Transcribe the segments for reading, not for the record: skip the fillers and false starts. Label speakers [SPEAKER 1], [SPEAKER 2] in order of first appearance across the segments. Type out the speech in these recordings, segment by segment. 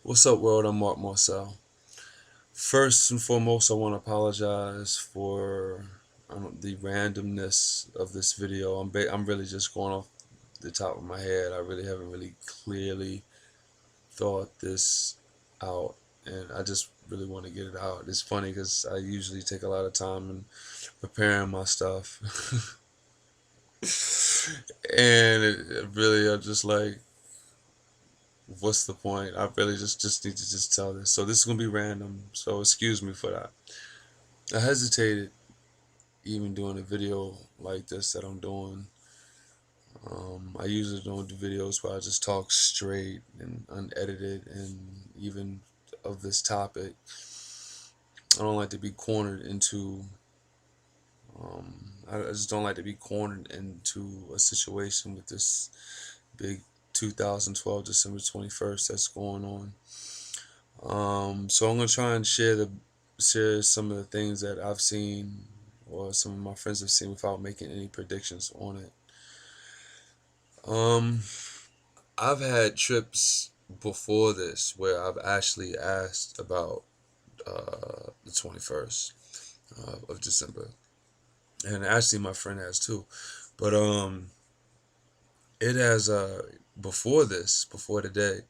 [SPEAKER 1] What's up, world? I'm Marc Marcel. First and foremost, I want to apologize for the randomness of this video. I'm really just going off the top of my head. I really haven't really clearly thought this out, and I just really want to get it out. It's funny because I usually take a lot of time in preparing my stuff, and it really I'm just like, what's the point? I really just need to just tell this. So this is gonna be random. So excuse me for that. I hesitated even doing a video like this that I'm doing. I usually don't do videos where I just talk straight and unedited, and even of this topic, I don't like to be cornered into. I just don't like to be cornered into a situation with this big 2012 December 21st that's going on. So I'm gonna try and share some of the things that I've seen or some of my friends have seen without making any predictions on it. Um, I've had trips before this where I've actually asked about the 21st of December, and actually my friend has too. But it has before today.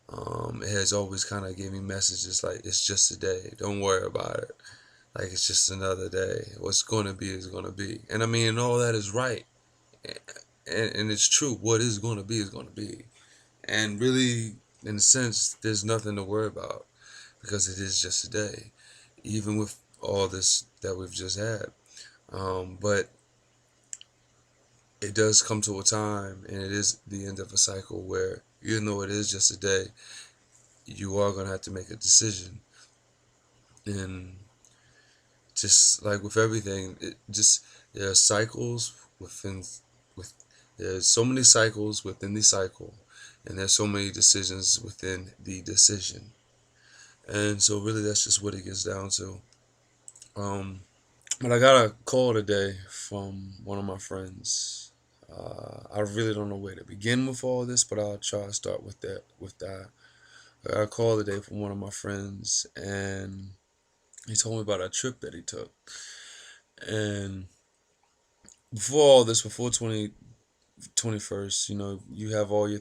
[SPEAKER 1] It has always kind of gave me messages like it's just a day. Don't worry about it. Like it's just another day. What's going to be is going to be. And I mean, and all that is right. And it's true. What is going to be is going to be. And really, in a sense, there's nothing to worry about because it is just a day, even with all this that we've just had. But it does come to a time, and it is the end of a cycle where, even though it is just a day, you are going to have to make a decision. And just like with everything, it just there are cycles with there's so many cycles within the cycle, and there's so many decisions within the decision. And so really that's just what it gets down to. Um, but I got a call today from one of my friends. I really don't know where to begin with all this, but I'll try to start with that. I got a call today from one of my friends, and he told me about a trip that he took. And before all this, before 21st, you have all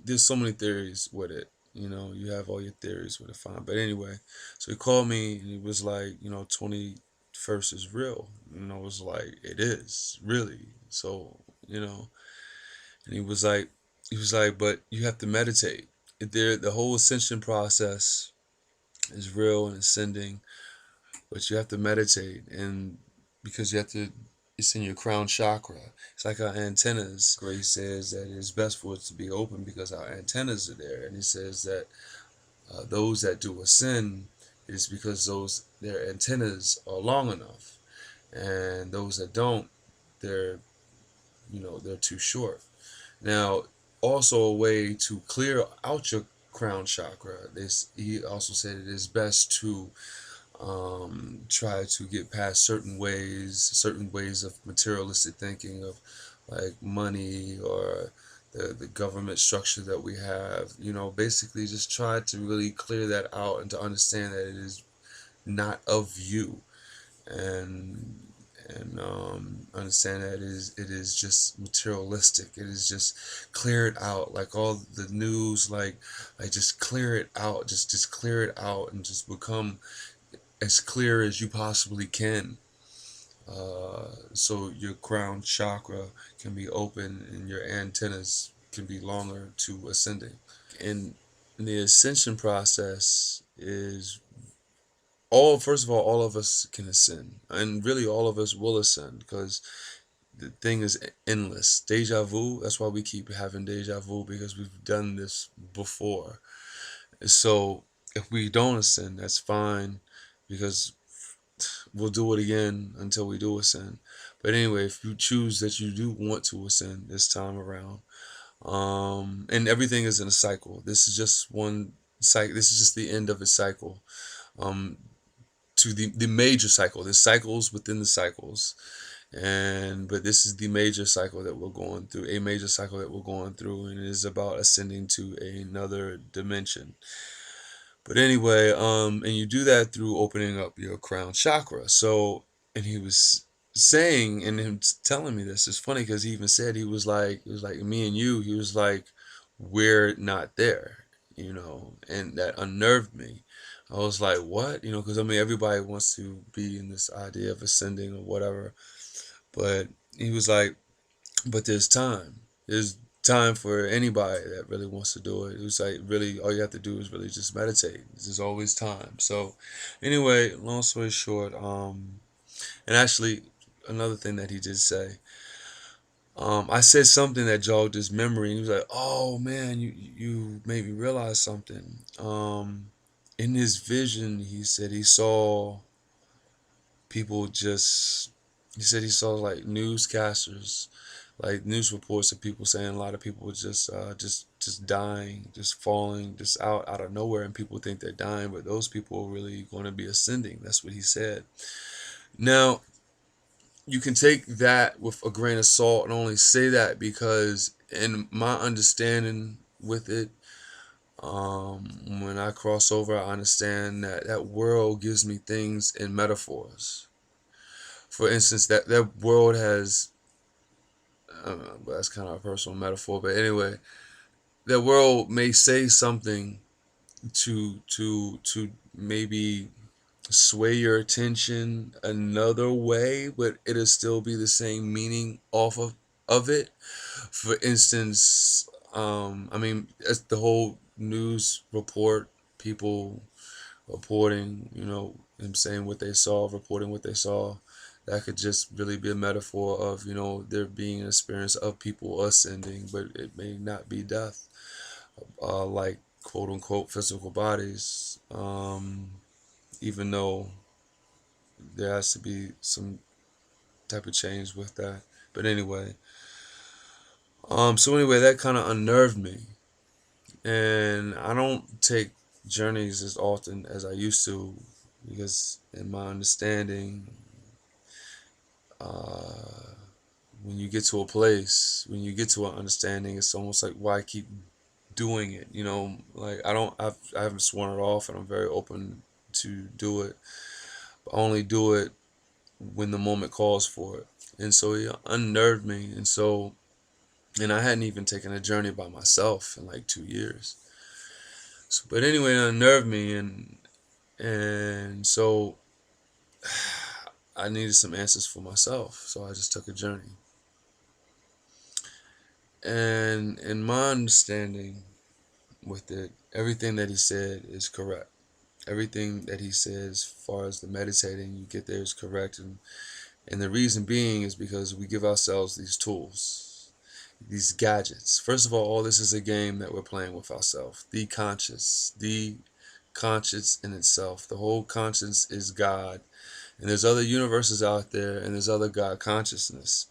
[SPEAKER 1] there's so many theories with it. You have all your theories with it, fine. But anyway, so he called me and he was like, 21st is real. I was like, it is, really. So, and he was like, but you have to meditate. The whole ascension process is real and ascending, but you have to meditate, and because it's in your crown chakra. It's like our antennas. Grace says that it's best for it to be open because our antennas are there, and he says that those that do ascend is because their antennas are long enough, and those that don't, they're they're too short. Now, also a way to clear out your crown chakra. This he also said it is best to try to get past certain ways of materialistic thinking of like money or the government structure that we have. Basically just try to really clear that out and to understand that it is not of you, and understand that it is just materialistic. It is just clear it out, like all the news, like just clear it out, just clear it out, and just become as clear as you possibly can, so your crown chakra can be open and your antennas can be longer to ascending. And the ascension process is first of all of us can ascend, and really all of us will ascend because the thing is endless. Deja vu, that's why we keep having deja vu, because we've done this before. So if we don't ascend, that's fine, because we'll do it again until we do ascend. But anyway, if you choose that you do want to ascend this time around, and everything is in a cycle. This is just one cycle. This is just the end of a cycle. Um, to the major cycle. There's cycles within the cycles, But this is the major cycle that we're going through, a major cycle that we're going through, and it is about ascending to another dimension. But anyway, and you do that through opening up your crown chakra. So, and he was saying, and him telling me this is funny because he even said he was like me and you. He was like, we're not there, and that unnerved me. I was like, what, because I mean everybody wants to be in this idea of ascending or whatever, but he was like, but there's time. There's time for anybody that really wants to do it. It was like really all you have to do is really just meditate. There's always time. So anyway, long story short, and actually another thing that he did say, I said something that jogged his memory, and he was like, "Oh man, you made me realize something." In his vision, he said he saw people just. He said he saw like newscasters, like news reports of people saying a lot of people just dying, just falling, just out of nowhere, and people think they're dying, but those people are really going to be ascending. That's what he said. Now you can take that with a grain of salt and only say that because in my understanding with it, when I cross over, I understand that that world gives me things in metaphors. For instance, that world has, I don't know, but that's kind of a personal metaphor. But anyway, the world may say something to maybe sway your attention another way, but it'll still be the same meaning off of it. For instance, I mean, it's the whole news report, people reporting, them saying what they saw, reporting what they saw. That could just really be a metaphor of, there being an experience of people ascending, but it may not be death, like quote unquote physical bodies, even though there has to be some type of change with that. But anyway, so anyway, that kind of unnerved me, and I don't take journeys as often as I used to because, in my understanding, uh, when you get to a place, when you get to an understanding, it's almost like why keep doing it? Like I haven't sworn it off, and I'm very open to do it. But I only do it when the moment calls for it. And so it unnerved me, and I hadn't even taken a journey by myself in like 2 years. So, but anyway, it unnerved me, and so I needed some answers for myself. So I just took a journey. And in my understanding with it, everything that he said is correct. Everything that he says as far as the meditating you get there is correct, and the reason being is because we give ourselves these tools, these gadgets. First of all this is a game that we're playing with ourselves. The conscious in itself. The whole conscience is God. And there's other universes out there, and there's other God consciousness.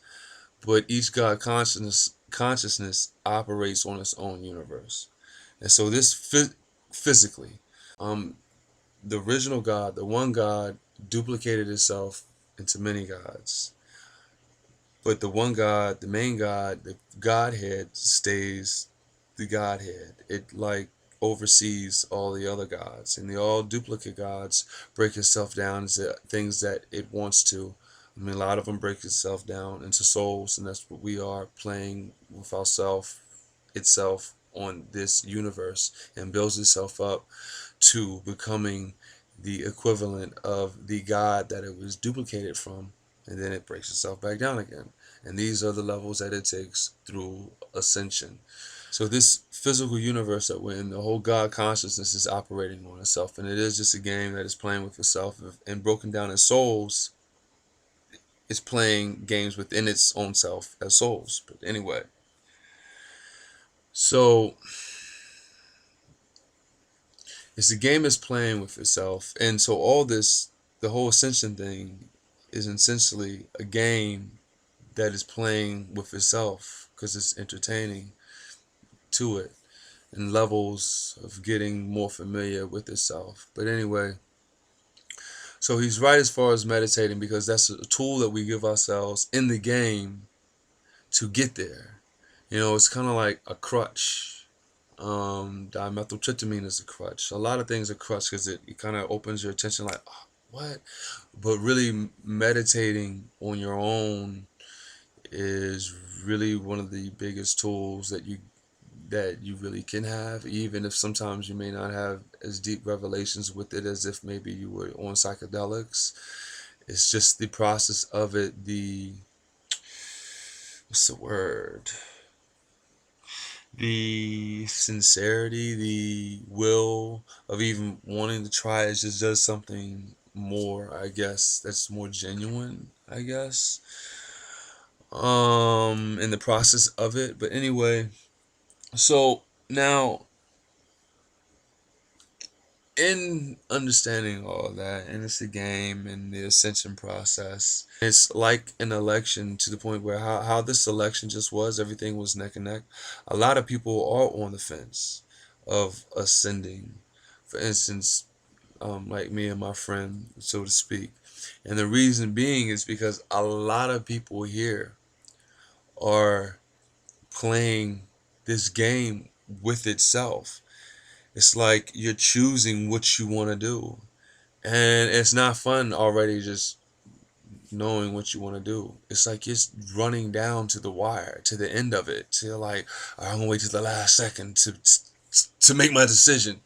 [SPEAKER 1] But each God consciousness operates on its own universe. And so this physically, um, the original God, the one God, duplicated itself into many gods. But the one God, the main God, the Godhead stays the Godhead. It like oversees all the other gods, and the all duplicate gods break itself down into things that it wants to. I mean, a lot of them break itself down into souls, and that's what we are playing with ourself, itself on this universe, and builds itself up to becoming the equivalent of the God that it was duplicated from, and then it breaks itself back down again. And these are the levels that it takes through ascension. So this physical universe that we're in, the whole God consciousness is operating on itself, and it is just a game that is playing with itself, and broken down as souls, it's playing games within its own self as souls. But anyway, so it's the game is playing with itself, and so all this, the whole ascension thing, is essentially a game that is playing with itself because it's entertaining to it and levels of getting more familiar with itself. But anyway, So he's right as far as meditating, because that's a tool that we give ourselves in the game to get there. It's kind of like a crutch. Dimethyltryptamine is a crutch. A lot of things are crutch because it kind of opens your attention, like, oh, what? But really meditating on your own is really one of the biggest tools that you really can have, even if sometimes you may not have as deep revelations with it as if maybe you were on psychedelics. It's just the process of it, what's the word? The sincerity, the will of even wanting to try it just does something more, I guess, that's more genuine, I guess, in the process of it. But anyway, so now, in understanding all of that, and it's a game and the ascension process, it's like an election, to the point where how this election just was, everything was neck and neck. A lot of people are on the fence of ascending, for instance, like me and my friend, so to speak. And the reason being is because a lot of people here are playing this game with itself. It's like you're choosing what you want to do. And it's not fun already just knowing what you want to do. It's like it's running down to the wire, to the end of it, to like, I'm gonna wait till the last second to make my decision,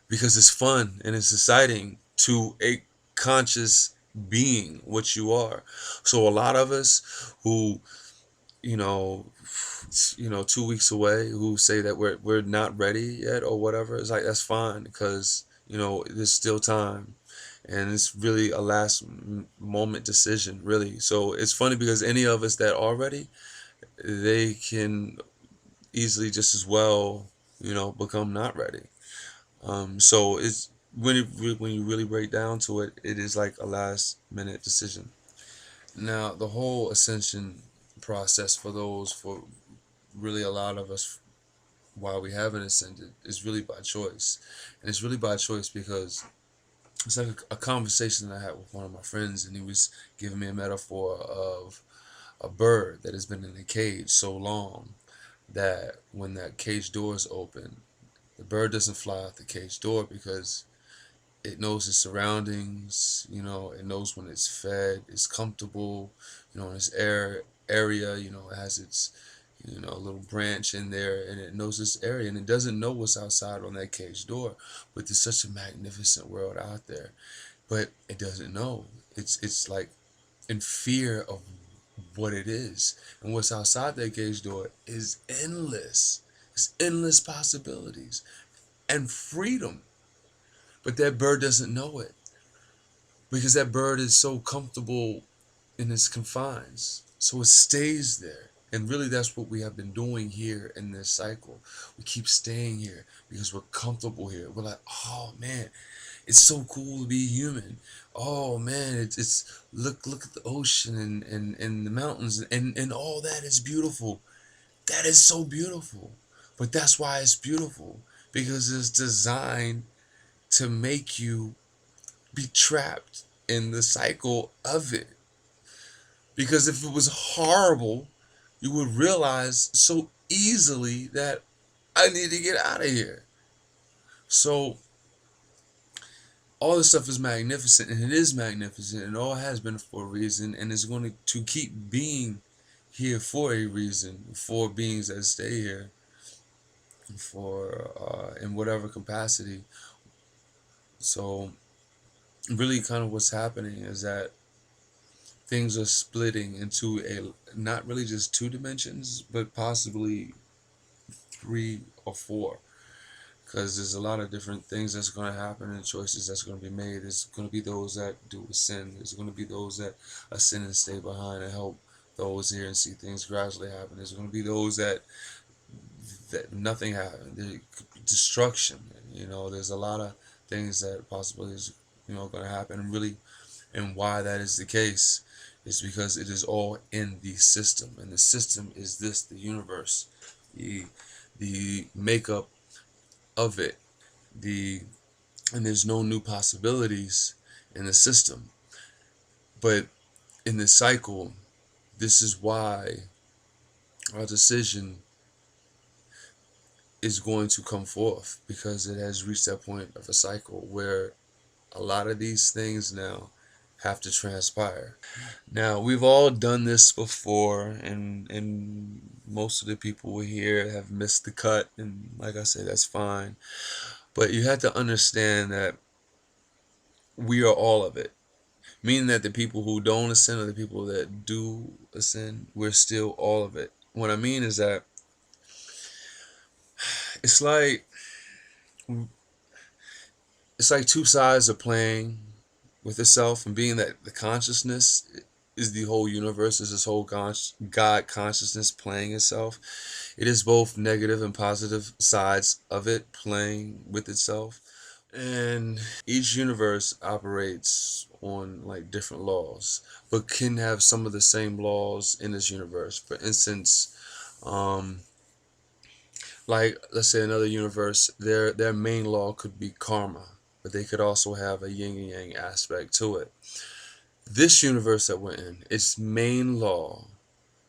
[SPEAKER 1] because it's fun and it's exciting to a conscious being, what you are. So a lot of us who, you know, 2 weeks away, who say that we're not ready yet or whatever, it's like, that's fine, because there's still time, and it's really a last moment decision, really. So it's funny, because any of us that are ready, they can easily just as well become not ready. So it's when you really break down to it, it is like a last minute decision. Now, the whole ascension process, for really a lot of us, why we haven't ascended, is really by choice. And it's really by choice because it's like a conversation that I had with one of my friends, and he was giving me a metaphor of a bird that has been in a cage so long that when that cage door is open, the bird doesn't fly out the cage door, because it knows its surroundings. It knows when it's fed, it's comfortable, in its area. It has its little branch in there, and it knows this area, and it doesn't know what's outside on that cage door. But there's such a magnificent world out there, but it doesn't know. It's like in fear of what it is, and what's outside that cage door is endless. It's endless possibilities and freedom. But that bird doesn't know it, because that bird is so comfortable in its confines. So it stays there. And really, that's what we have been doing here in this cycle. We keep staying here because we're comfortable here. We're like, oh man, it's so cool to be human. Oh man, it's look at the ocean and the mountains, and all that is beautiful. That is so beautiful. But that's why it's beautiful, because it's designed to make you be trapped in the cycle of it. Because if it was horrible, you would realize so easily that I need to get out of here. So all this stuff is magnificent, and it is magnificent, and all has been for a reason, and is going to keep being here for a reason, for beings that stay here, for in whatever capacity. So really, kind of what's happening is that things are splitting into a not really just two dimensions, but possibly three or four, because there's a lot of different things that's going to happen, and choices that's going to be made. There's going to be those that do ascend. There's going to be those that ascend and stay behind and help those here and see things gradually happen. There's going to be those that nothing happened. The destruction. There's a lot of things that possibly is going to happen, and really, and why that is the case is because it is all in the system, and the system is the universe, the makeup of it, and there's no new possibilities in the system. But in this cycle, this is why our decision is going to come forth, because it has reached that point of a cycle where a lot of these things now have to transpire. Now, we've all done this before, and most of the people here have missed the cut, and like I said, that's fine. But you have to understand that we are all of it. Meaning that the people who don't ascend or the people that do ascend, we're still all of it. What I mean is that it's like it's like two sides are playing with itself, and being that the consciousness is the whole universe, is this whole God consciousness playing itself. It is both negative and positive sides of it playing with itself. And each universe operates on like different laws, but can have some of the same laws in this universe. For instance, um, like let's say another universe, their main law could be karma, but they could also have a yin and yang aspect to it. This universe that we're in, its main law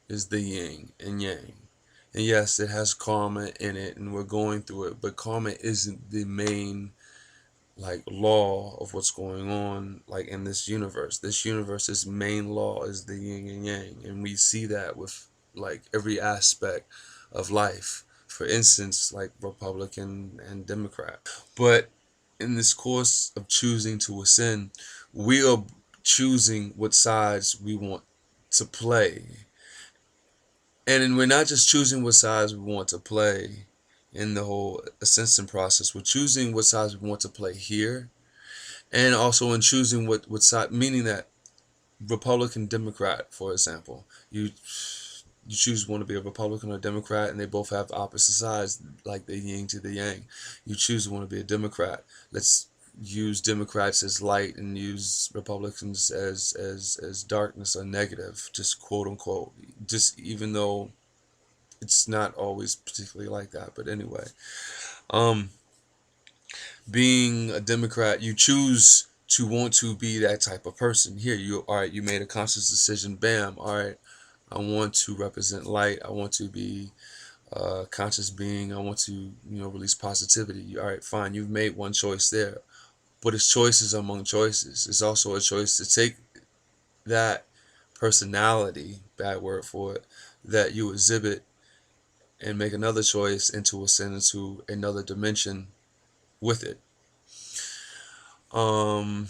[SPEAKER 1] is the yin and yang. And yes, it has karma in it, and we're going through it, but karma isn't the main like law of what's going on like in this universe. This universe's main law is the yin and yang, and we see that with like every aspect of life. For instance, like Republican and Democrat. But in this course of choosing to ascend, we are choosing what sides we want to play. And we're not just choosing what sides we want to play in the whole ascension process. We're choosing what sides we want to play here, and also in choosing what side, meaning that Republican, Democrat, for example, you choose want to be a Republican or a Democrat, and they both have opposite sides, like the yin to the yang. You choose to want to be a Democrat. Let's use Democrats as light and use Republicans as darkness or negative, just quote unquote. Just even though it's not always particularly like that, but anyway, um, being a Democrat, you choose to want to be that type of person. Here, you all right. You made a conscious decision. Bam. All right. I want to represent light. I want to be a conscious being. I want to, release positivity. All right, fine. You've made one choice there, but it's choices among choices. It's also a choice to take that personality, bad word for it, that you exhibit, and make another choice and to ascend into another dimension with it. Um,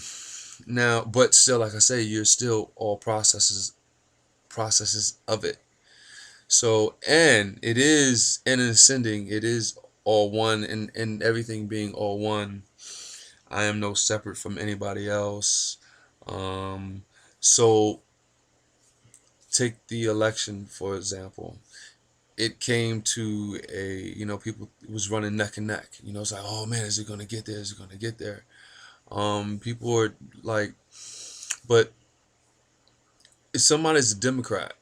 [SPEAKER 1] Now, but still, like I say, you're still all processes of it. So, and it is, and in ascending, it is all one, and everything being all one, I am no separate from anybody else. Um, so, take the election, for example. It came to people, it was running neck and neck. It's like, oh man, is it going to get there? Is it going to get there? People are like, but if somebody's a Democrat,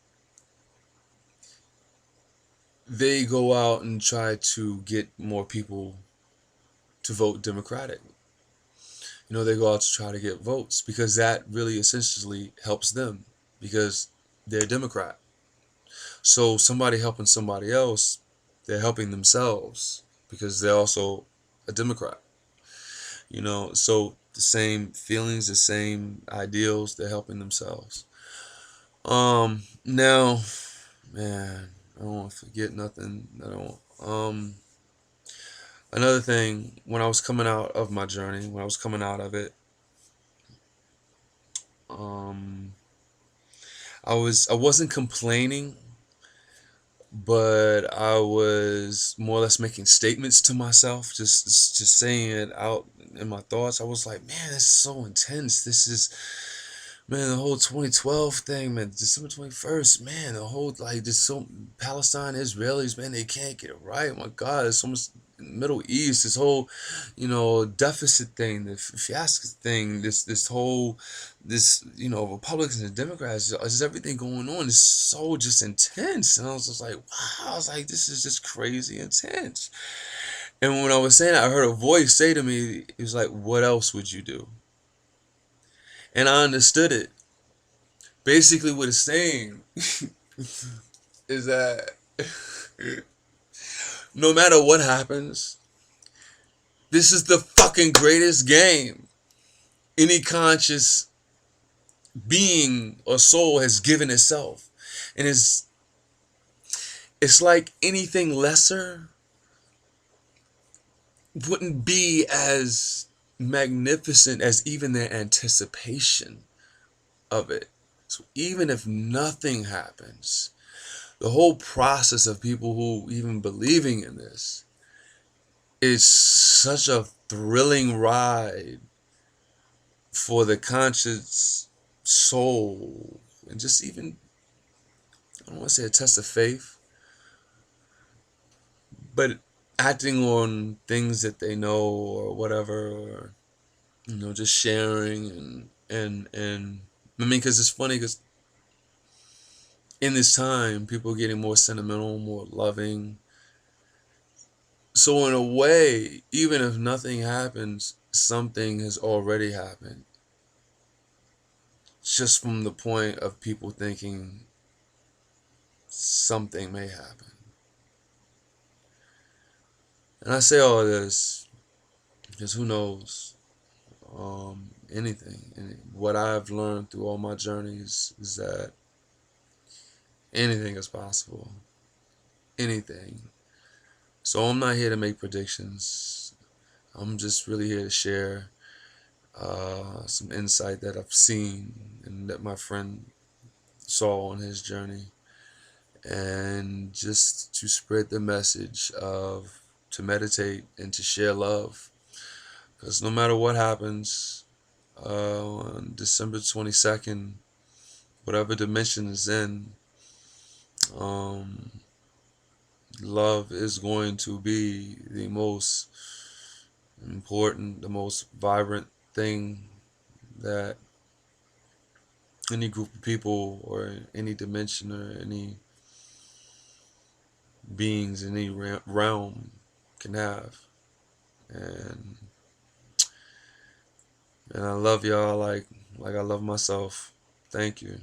[SPEAKER 1] they go out and try to get more people to vote Democratic. They go out to try to get votes because that really essentially helps them because they're Democrat. So somebody helping somebody else, they're helping themselves because they're also a Democrat. So the same feelings, the same ideals, they're helping themselves. Now, man, I don't want to forget nothing. I don't. Another thing, when I was coming out of my journey, when I was coming out of it, um, I wasn't complaining, but I was more or less making statements to myself, just saying it out in my thoughts. I was like, man, this is so intense. This is, man, the whole 2012 thing, man, December 21st, man, the whole, like, just so, Palestine, Israelis, man, they can't get it right. Oh my God, there's so much Middle East, this whole, deficit thing, the fiasco thing, this whole, Republicans and Democrats, just everything going on is so just intense. And I was just like, wow, I was like, this is just crazy intense. And when I was saying that, I heard a voice say to me, it was like, what else would you do? And I understood it. Basically, what it's saying is that no matter what happens, this is the fucking greatest game any conscious being or soul has given itself. And it's like anything lesser wouldn't be as magnificent as even their anticipation of it. So even if nothing happens, the whole process of people who even believing in this is such a thrilling ride for the conscious soul, and just even, I don't want to say a test of faith, but acting on things that they know or whatever, or just sharing and I mean, because it's funny, because in this time people are getting more sentimental, more loving. So in a way, even if nothing happens, something has already happened, just from the point of people thinking something may happen. And I say all this because who knows? Anything. And what I've learned through all my journeys is that anything is possible. Anything. So I'm not here to make predictions. I'm just really here to share some insight that I've seen and that my friend saw on his journey, and just to spread the message of to meditate and to share love. Because no matter what happens, on December 22nd, whatever dimension is in, um, love is going to be the most important, the most vibrant thing that any group of people or any dimension or any beings in any realm can have. And and I love y'all like I love myself. Thank you.